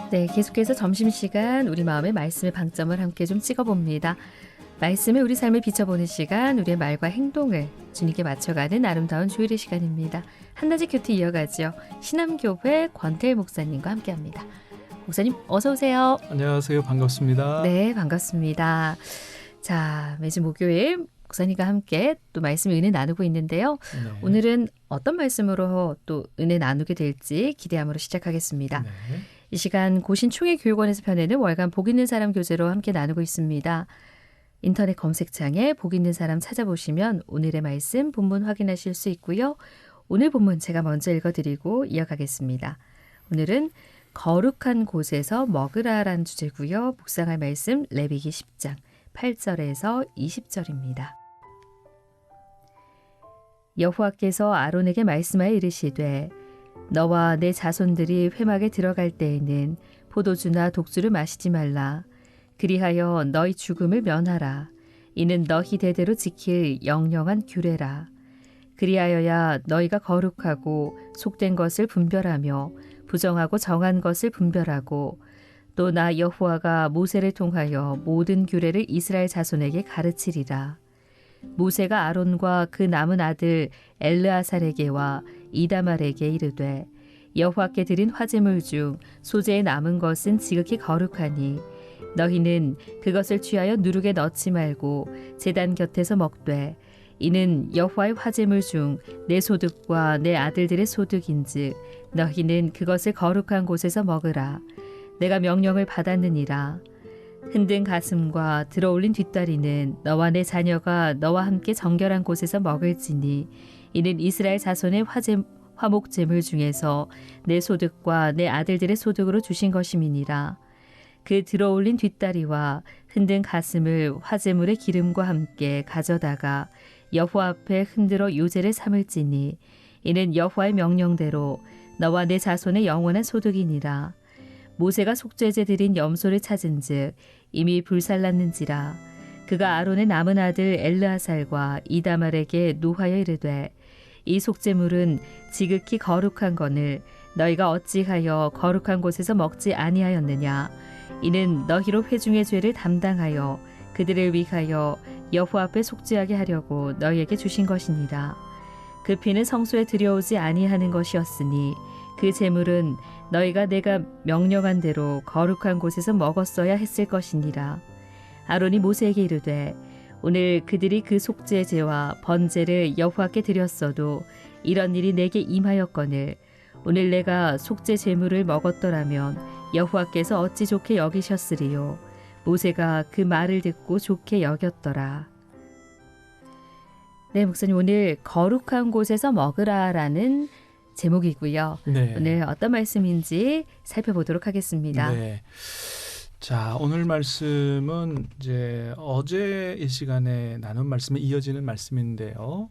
네, 계속해서 점심시간 우리 마음의 말씀의 방점을 함께 좀 찍어봅니다. 말씀에 우리 삶을 비춰보는 시간, 우리의 말과 행동을 주님께 맞춰가는 아름다운 주일의 시간입니다. 한낮의 큐티 이어가죠. 신암교회 권태일 목사님과 함께합니다. 목사님 어서 오세요. 안녕하세요. 반갑습니다. 네, 반갑습니다. 자, 매주 목요일 목사님과 함께 또 말씀의 은혜 나누고 있는데요. 네. 오늘은 어떤 말씀으로 또 은혜 나누게 될지 기대함으로 시작하겠습니다. 네. 이 시간 고신총회교육원에서 펴내는 월간 복 있는 사람 교재로 함께 나누고 있습니다. 인터넷 검색창에 복 있는 사람 찾아보시면 오늘의 말씀 본문 확인하실 수 있고요. 오늘 본문 제가 먼저 읽어드리고 이어가겠습니다. 오늘은 거룩한 곳에서 먹으라라는 주제고요. 묵상할 말씀 레위기 10장 8절에서 20절입니다. 여호와께서 아론에게 말씀하여 이르시되 너와 내 자손들이 회막에 들어갈 때에는 포도주나 독주를 마시지 말라. 그리하여 너희 죽음을 면하라. 이는 너희 대대로 지킬 영영한 규례라. 그리하여야 너희가 거룩하고 속된 것을 분별하며 부정하고 정한 것을 분별하고 또 나 여호와가 모세를 통하여 모든 규례를 이스라엘 자손에게 가르치리라. 모세가 아론과 그 남은 아들 엘르아살에게와 이다말에게 이르되 여호와께 드린 화제물 중 소재에 남은 것은 지극히 거룩하니 너희는 그것을 취하여 누룩에 넣지 말고 제단 곁에서 먹되 이는 여호와의 화제물 중 내 소득과 내 아들들의 소득인즉 너희는 그것을 거룩한 곳에서 먹으라. 내가 명령을 받았느니라. 흔든 가슴과 들어올린 뒷다리는 너와 내 자녀가 너와 함께 정결한 곳에서 먹을지니 이는 이스라엘 자손의 화목제물 중에서 내 소득과 내 아들들의 소득으로 주신 것임이니라. 그 들어올린 뒷다리와 흔든 가슴을 화제물의 기름과 함께 가져다가 여호와 앞에 흔들어 요제를 삼을지니 이는 여호와의 명령대로 너와 내 자손의 영원한 소득이니라. 모세가 속죄제 드린 염소를 찾은즉 이미 불살랐는지라. 그가 아론의 남은 아들 엘르아살과 이다말에게 노하여 이르되 이 속죄물은 지극히 거룩한 거늘 너희가 어찌하여 거룩한 곳에서 먹지 아니하였느냐. 이는 너희로 회중의 죄를 담당하여 그들을 위하여 여호와 앞에 속죄하게 하려고 너희에게 주신 것이니라. 그 피는 성소에 들여오지 아니하는 것이었으니 그 제물은 너희가 내가 명령한 대로 거룩한 곳에서 먹었어야 했을 것이니라. 아론이 모세에게 이르되 오늘 그들이 그 속죄제와 번제를 여호와께 드렸어도 이런 일이 내게 임하였거늘 오늘 내가 속죄 제물을 먹었더라면 여호와께서 어찌 좋게 여기셨으리요. 모세가 그 말을 듣고 좋게 여겼더라. 네, 목사님 오늘 거룩한 곳에서 먹으라라는 제목이고요. 네. 오늘 어떤 말씀인지 살펴보도록 하겠습니다. 네. 자, 오늘 말씀은 이제 어제 이 시간에 나눈 말씀에 이어지는 말씀인데요.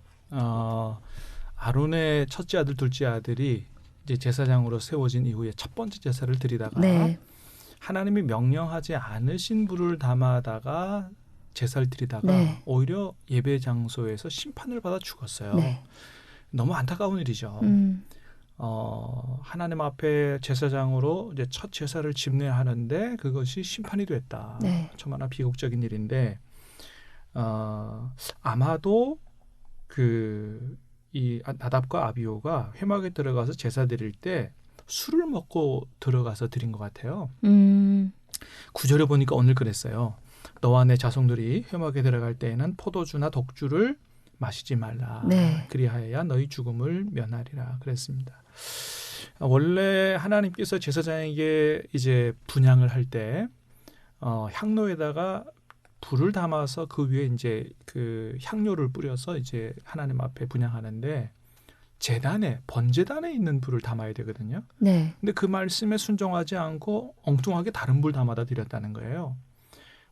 아론의 첫째 아들, 둘째 아들이 이제 제사장으로 세워진 이후에 첫 번째 제사를 드리다가 네. 하나님이 명령하지 않으신 불을 담아다가 제사를 드리다가 네. 오히려 예배 장소에서 심판을 받아 죽었어요. 네. 너무 안타까운 일이죠. 하나님 앞에 제사장으로 이제 첫 제사를 집례하는데 그것이 심판이 됐다. 네. 정말 비극적인 일인데 아마도 이 나답과 아비후가 회막에 들어가서 제사 드릴 때 술을 먹고 들어가서 드린 것 같아요. 구절에 보니까 오늘 그랬어요. 너와 내 자손들이 회막에 들어갈 때에는 포도주나 독주를 마시지 말라. 네. 그리하여야 너희 죽음을 면하리라 그랬습니다. 원래 하나님께서 제사장에게 이제 분향을 할 때 향로에다가 불을 담아서 그 위에 이제 그 향료를 뿌려서 이제 하나님 앞에 분향하는데 제단에 번제단에 있는 불을 담아야 되거든요. 네. 근데 그 말씀에 순종하지 않고 엉뚱하게 다른 불 담아다 드렸다는 거예요.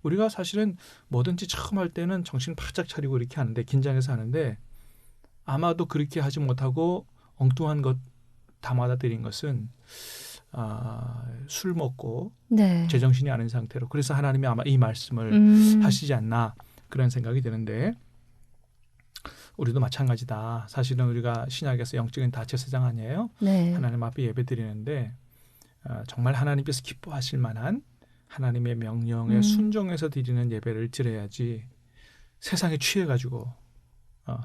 우리가 사실은 뭐든지 처음 할 때는 정신 바짝 차리고 이렇게 하는데 긴장해서 하는데 아마도 그렇게 하지 못하고 엉뚱한 것 담아다 드린 것은 술 먹고 네. 제정신이 아닌 상태로 그래서 하나님이 아마 이 말씀을 하시지 않나 그런 생각이 드는데 우리도 마찬가지다. 사실은 우리가 신약에서 영적인 다 제사장 아니에요. 네. 하나님 앞에 예배 드리는데 정말 하나님께서 기뻐하실 만한 하나님의 명령에 순종해서 드리는 예배를 드려야지 세상에 취해가지고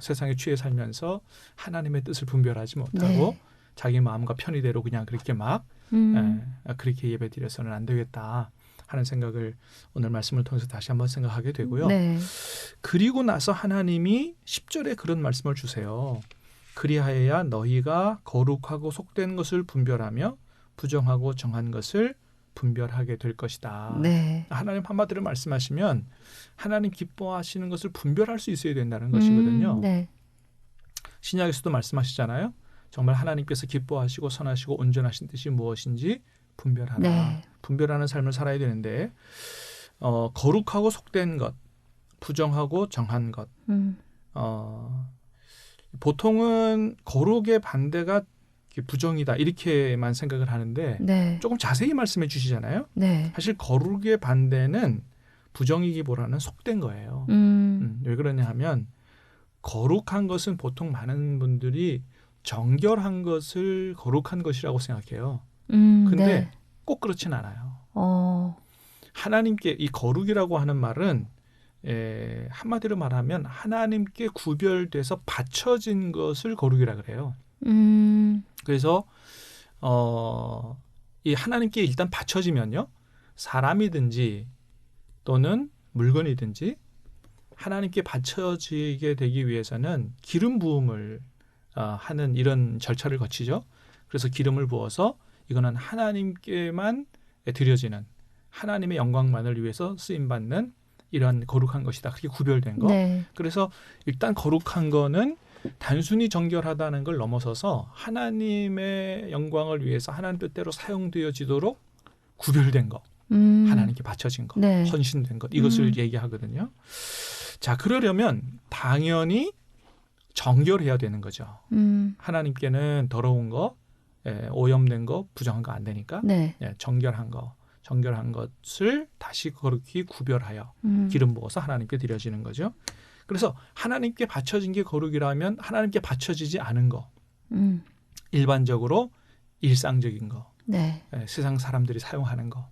세상에 취해 살면서 하나님의 뜻을 분별하지 못하고 네. 자기 마음과 편의대로 그냥 그렇게 막 그렇게 예배 드려서는 안 되겠다 하는 생각을 오늘 말씀을 통해서 다시 한번 생각하게 되고요. 네. 그리고 나서 하나님이 10절에 그런 말씀을 주세요. 그리하여야 너희가 거룩하고 속된 것을 분별하며 부정하고 정한 것을 분별하게 될 것이다. 네. 하나님 한마디로 말씀하시면 하나님 기뻐하시는 것을 분별할 수 있어야 된다는 것이거든요. 네. 신약에서도 말씀하시잖아요. 정말 하나님께서 기뻐하시고 선하시고 온전하신 뜻이 무엇인지 분별하라. 네. 분별하는 삶을 살아야 되는데 거룩하고 속된 것, 부정하고 정한 것. 보통은 거룩의 반대가 부정이다 이렇게만 생각을 하는데 네. 조금 자세히 말씀해 주시잖아요. 네. 사실 거룩의 반대는 부정이기보다는 속된 거예요. 왜 그러냐 하면 거룩한 것은 보통 많은 분들이 정결한 것을 거룩한 것이라고 생각해요. 근데 네. 꼭 그렇진 않아요. 하나님께 이 거룩이라고 하는 말은 한마디로 말하면 하나님께 구별돼서 바쳐진 것을 거룩이라 그래요. 그래서 이 하나님께 일단 바쳐지면요. 사람이든지 또는 물건이든지 하나님께 바쳐지게 되기 위해서는 기름 부음을 하는 이런 절차를 거치죠. 그래서 기름을 부어서 이거는 하나님께만 드려지는 하나님의 영광만을 위해서 쓰임받는 이런 거룩한 것이다. 그렇게 구별된 거. 네. 그래서 일단 거룩한 거는 단순히 정결하다는 걸 넘어서서 하나님의 영광을 위해서 하나님 뜻대로 사용되어지도록 구별된 거. 하나님께 바쳐진 것. 네. 헌신된 것. 이것을 얘기하거든요. 자, 그러려면 당연히 정결해야 되는 거죠. 하나님께는 더러운 거, 오염된 거, 부정한 거 안 되니까 네. 정결한 것을 다시 거룩히 구별하여 기름 부어서 하나님께 드려지는 거죠. 그래서 하나님께 바쳐진 게 거룩이라면 하나님께 바쳐지지 않은 거, 일반적으로 일상적인 거, 네. 세상 사람들이 사용하는 거,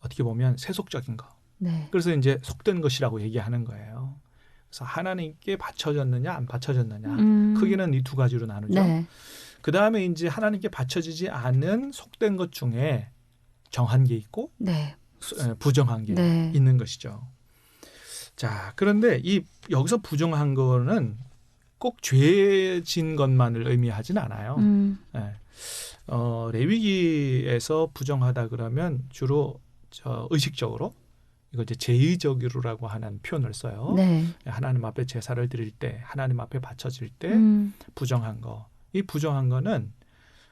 어떻게 보면 세속적인 거. 네. 그래서 이제 속된 것이라고 얘기하는 거예요. 그래서 하나님께 바쳐졌느냐 안 바쳐졌느냐 크게는 이 두 가지로 나누죠. 네. 그 다음에 이제 하나님께 바쳐지지 않은 속된 것 중에 정한 게 있고 네. 부정한 게 네. 있는 것이죠. 자, 그런데 여기서 부정한 거는 꼭 죄진 것만을 의미하진 않아요. 레위기에서 부정하다 그러면 주로 의식적으로 이거 이제 제의적으로라고 하는 표현을 써요. 네. 하나님 앞에 제사를 드릴 때, 하나님 앞에 바쳐질 때 부정한 거. 이 부정한 거는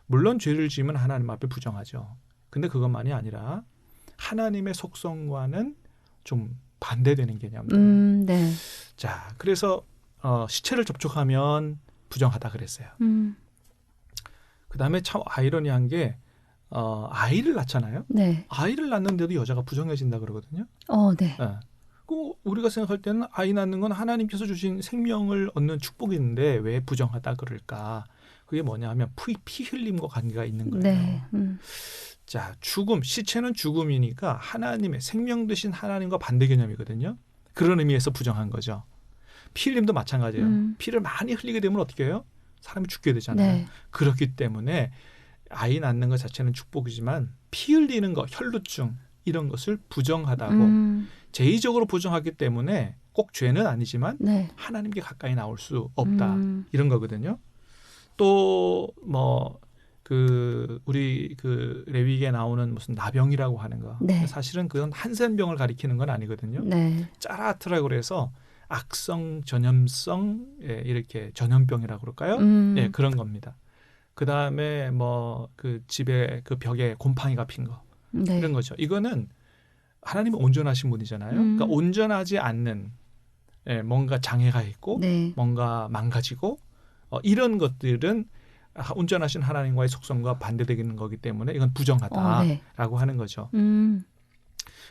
물론 죄를 지으면 하나님 앞에 부정하죠. 근데 그것만이 아니라 하나님의 속성과는 좀 반대되는 개념들. 네. 자, 그래서 시체를 접촉하면 부정하다 그랬어요. 그 다음에 참 아이러니한 게 아이를 낳잖아요. 네. 아이를 낳는데도 여자가 부정해진다 그러거든요. 네. 우리가 생각할 때는 아이 낳는 건 하나님께서 주신 생명을 얻는 축복인데 왜 부정하다 그럴까? 그게 뭐냐 하면 피 흘림과 관계가 있는 거예요. 네. 자, 시체는 죽음이니까 하나님의 생명 되신 하나님과 반대 개념이거든요. 그런 의미에서 부정한 거죠. 피 흘림도 마찬가지예요. 피를 많이 흘리게 되면 어떻게 해요? 사람이 죽게 되잖아요. 네. 그렇기 때문에 아이 낳는 것 자체는 축복이지만 피 흘리는 거, 혈루증 이런 것을 부정하다고 제의적으로 부정하기 때문에 꼭 죄는 아니지만 네. 하나님께 가까이 나올 수 없다. 이런 거거든요. 또 우리 레위기에 나오는 무슨 나병이라고 하는 거. 네. 사실은 그건 한센병을 가리키는 건 아니거든요. 네. 짜라트라고 그래서 악성 전염성 이렇게 전염병이라고 그럴까요? 그런 겁니다. 그 다음에 그 집에 그 벽에 곰팡이가 핀 거. 네. 이런 거죠. 이거는 하나님은 온전하신 분이잖아요. 그러니까 온전하지 않는 뭔가 장애가 있고 네. 뭔가 망가지고 이런 것들은 온전하신 하나님과의 속성과 반대되는 거기 때문에 이건 부정하다라고 하는 거죠.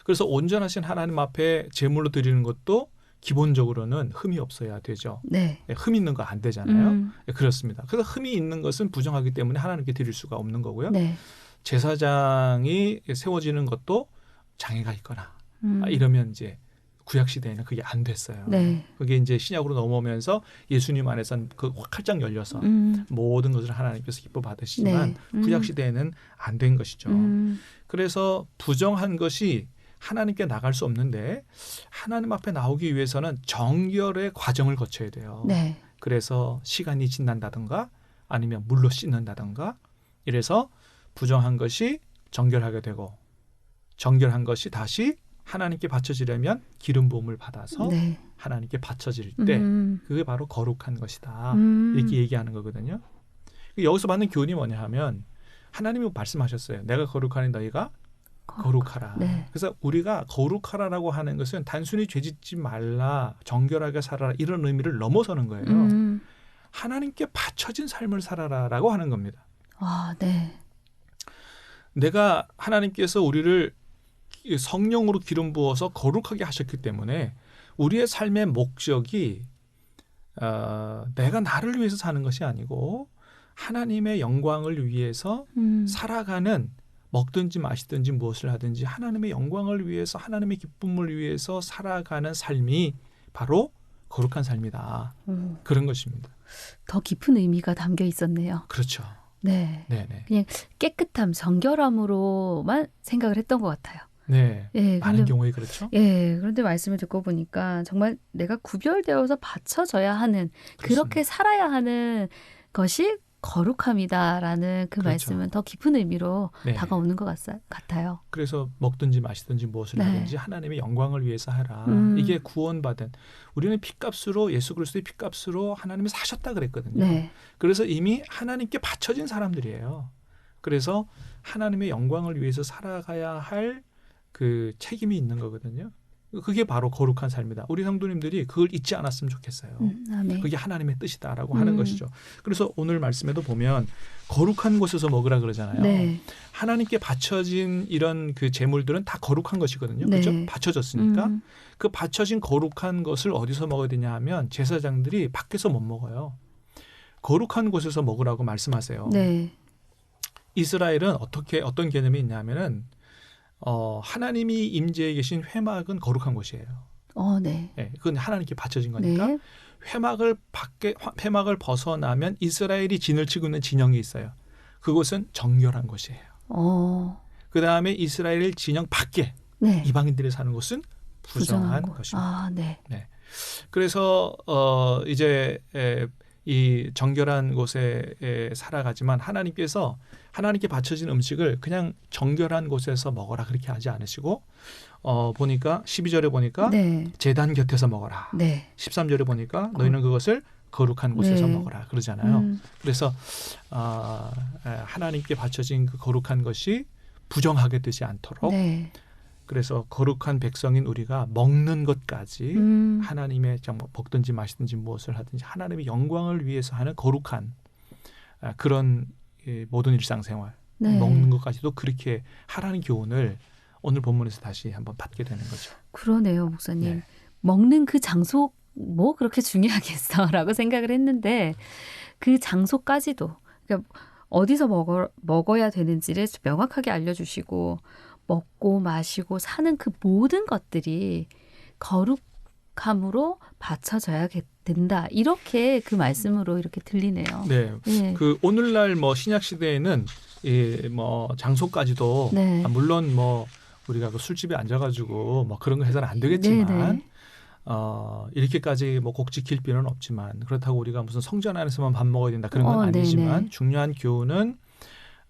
그래서 온전하신 하나님 앞에 제물로 드리는 것도 기본적으로는 흠이 없어야 되죠. 네. 흠 있는 거 안 되잖아요. 그렇습니다. 그래서 흠이 있는 것은 부정하기 때문에 하나님께 드릴 수가 없는 거고요. 네. 제사장이 세워지는 것도 장애가 있거나 이러면 이제 구약 시대에는 그게 안 됐어요. 네. 그게 이제 신약으로 넘어오면서 예수님 안에서는 그 활짝 열려서 모든 것을 하나님께서 기뻐 받으시지만 네. 구약 시대에는 안 된 것이죠. 그래서 부정한 것이 하나님께 나갈 수 없는데 하나님 앞에 나오기 위해서는 정결의 과정을 거쳐야 돼요. 네. 그래서 시간이 지난다든가 아니면 물로 씻는다든가 이래서 부정한 것이 정결하게 되고 정결한 것이 다시 하나님께 바쳐지려면 기름 부음을 받아서 네. 하나님께 바쳐질 때 그게 바로 거룩한 것이다. 이렇게 얘기하는 거거든요. 여기서 받는 교훈이 뭐냐 하면 하나님이 말씀하셨어요. 내가 거룩하니 너희가 거룩하라. 네. 그래서 우리가 거룩하라라고 하는 것은 단순히 죄짓지 말라, 정결하게 살아라 이런 의미를 넘어서는 거예요. 하나님께 바쳐진 삶을 살아라라고 하는 겁니다. 아, 네. 내가 하나님께서 우리를 성령으로 기름 부어서 거룩하게 하셨기 때문에 우리의 삶의 목적이 내가 나를 위해서 사는 것이 아니고 하나님의 영광을 위해서 살아가는 먹든지 마시든지 무엇을 하든지 하나님의 영광을 위해서 하나님의 기쁨을 위해서 살아가는 삶이 바로 거룩한 삶이다. 그런 것입니다. 더 깊은 의미가 담겨 있었네요. 그렇죠. 네. 네네. 그냥 깨끗함, 정결함으로만 생각을 했던 것 같아요. 네. 예, 많은 경우에 그렇죠. 예, 그런데 말씀을 듣고 보니까 정말 내가 구별되어서 바쳐져야 하는 그렇습니다. 그렇게 살아야 하는 것이 거룩함이다라는 그 그렇죠. 말씀은 더 깊은 의미로 네. 다가오는 것 같아요. 그래서 먹든지 마시든지 무엇을 네. 하든지 하나님의 영광을 위해서 하라. 이게 구원받은 우리는 피값으로 예수 그리스도의 피값으로 하나님이 사셨다 그랬거든요. 네. 그래서 이미 하나님께 바쳐진 사람들이에요. 그래서 하나님의 영광을 위해서 살아가야 할 그 책임이 있는 거거든요. 그게 바로 거룩한 삶이다. 우리 성도님들이 그걸 잊지 않았으면 좋겠어요. 아멘. 그게 하나님의 뜻이다라고 하는 것이죠. 그래서 오늘 말씀에도 보면 거룩한 곳에서 먹으라 그러잖아요. 네. 하나님께 바쳐진 이런 그 제물들은 다 거룩한 것이거든요. 네. 그렇죠? 바쳐졌으니까. 그 바쳐진 거룩한 것을 어디서 먹어야 되냐 하면 제사장들이 밖에서 못 먹어요. 거룩한 곳에서 먹으라고 말씀하세요. 네. 이스라엘은 어떤 개념이 있냐면은 하나님이 임재해 계신 회막은 거룩한 곳이에요. 네. 네, 그건 하나님께 바쳐진 거니까. 네. 회막을 벗어나면 이스라엘이 진을 치고 있는 진영이 있어요. 그곳은 정결한 곳이에요. 그 다음에 이스라엘 진영 밖에 네. 이방인들이 사는 곳은 부정한 것입니다. 아, 네. 네. 그래서 이제 이 정결한 곳에 살아가지만 하나님께서 하나님께 바쳐진 음식을 그냥 정결한 곳에서 먹어라 그렇게 하지 않으시고 보니까 12절에 보니까 네. 제단 곁에서 먹어라. 네. 13절에 보니까 너희는 그것을 거룩한 곳에서 네. 먹어라 그러잖아요. 그래서 하나님께 바쳐진 그 거룩한 것이 부정하게 되지 않도록 네. 그래서 거룩한 백성인 우리가 먹는 것까지 하나님의 먹든지 마시든지 무엇을 하든지 하나님의 영광을 위해서 하는 거룩한 그런 모든 일상생활 네. 먹는 것까지도 그렇게 하라는 교훈을 오늘 본문에서 다시 한번 받게 되는 거죠. 그러네요, 목사님. 네. 먹는 그 장소 뭐 그렇게 중요하겠어라고 생각을 했는데 그 장소까지도 그러니까 어디서 먹어야 되는지를 명확하게 알려주시고 먹고 마시고 사는 그 모든 것들이 거룩함으로 바쳐져야 된다. 이렇게 그 말씀으로 이렇게 들리네요. 네, 네. 그 오늘날 뭐 신약 시대에는 뭐 장소까지도 네. 물론 뭐 우리가 그 술집에 앉아가지고 뭐 그런 거 해서는 안 되겠지만. 네네. 이렇게까지 뭐 곡 지킬 필요는 없지만 그렇다고 우리가 무슨 성전 안에서만 밥 먹어야 된다 그런 건 아니지만 네네. 중요한 교훈은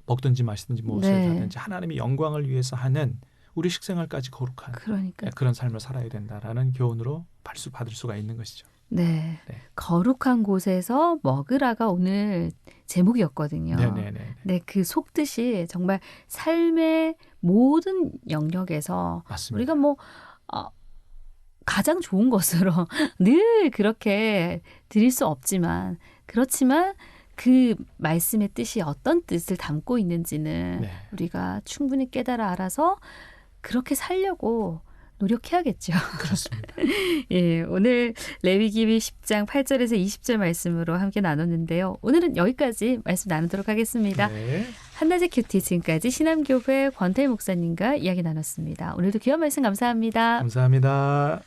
먹든지 마시든지 무엇을 네. 하든지 하나님의 영광을 위해서 하는 우리 식생활까지 거룩한 그러니까 그런 삶을 살아야 된다라는 교훈으로 받을 수가 있는 것이죠. 네. 네. 거룩한 곳에서 먹으라가 오늘 제목이었거든요. 네네네. 네, 그 속뜻이 정말 삶의 모든 영역에서 맞습니다. 우리가 뭐 가장 좋은 것으로 늘 그렇게 드릴 수 없지만 그렇지만 그 말씀의 뜻이 어떤 뜻을 담고 있는지는 네. 우리가 충분히 깨달아 알아서 그렇게 살려고 노력해야겠죠. 그렇습니다. 예, 오늘 레위기 10장 8절에서 20절 말씀으로 함께 나눴는데요. 오늘은 여기까지 말씀 나누도록 하겠습니다. 네. 한낮의 큐티 지금까지 신암교회 권태일 목사님과 이야기 나눴습니다. 오늘도 귀한 말씀 감사합니다. 감사합니다.